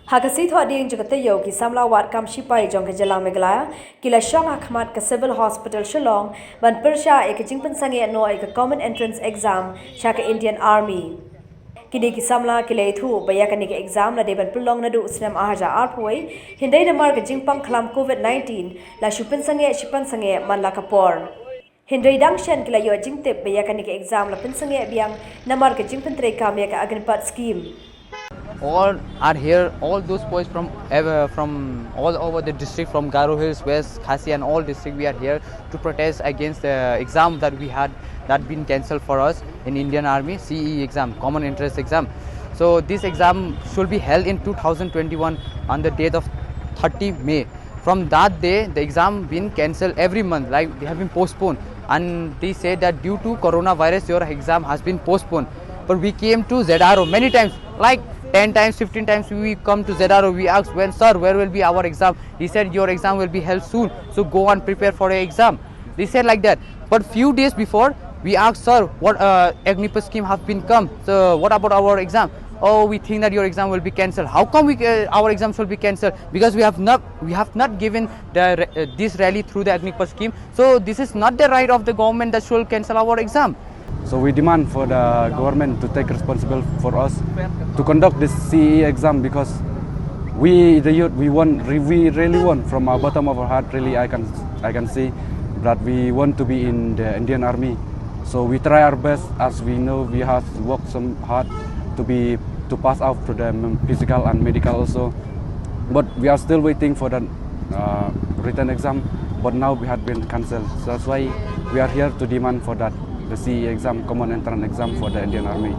RiKhasi thwa ding jagate yo ki Samla Wad Kam Shipai jong ke jala megla kila Shong Iakhih ke civil hospital Shillong ban persha ek jing Pynsangeh no ek common entrance exam sha ke Indian Army kini ki Samla kile thu baya kani ke exam la deban pulong na du usnam ahaja arpoi hindai na mar ke jing pang khlam COVID-19 la shu Pynsangeh man la kapor Hindai dangshan kila yo jing tip baya kani ke exam la Pynsangeh Biang na mar ke jing pentre kam ya ka agnipat scheme all are here. All those boys from all over the district, from Garo Hills, West, Khasi, and all district, we are here to protest against the exam that we had that been cancelled for us in Indian Army CE exam, Common Interest exam. So this exam should be held in 2021 on the date of 30 May. From that day, the exam been cancelled every month, like they have been postponed, and they said that due to coronavirus, your exam has been postponed. But we came to ZRO many times, like 10 times, 15 times we come to ZRO, we asked, when sir, where will be our exam? He said, your exam will be held soon, so go and prepare for your exam. They said like that. But few days before, we asked, sir, what Agnipa scheme have been come? So what about our exam? Oh, we think that your exam will be cancelled. How come our exams will be cancelled? Because we have not given this rally through the Agnipa scheme. So this is not the right of the government that should cancel our exam. So we demand for the government to take responsibility for us to conduct this CE exam, because we the youth we really want from our bottom of our heart. Really, I can see that we want to be in the Indian Army. So we try our best, as we know we have worked some hard to pass out to the physical and medical also. But we are still waiting for the written exam. But now we have been cancelled. So that's why we are here to demand for that. The CE exam, Common Entrance exam for the Indian Army.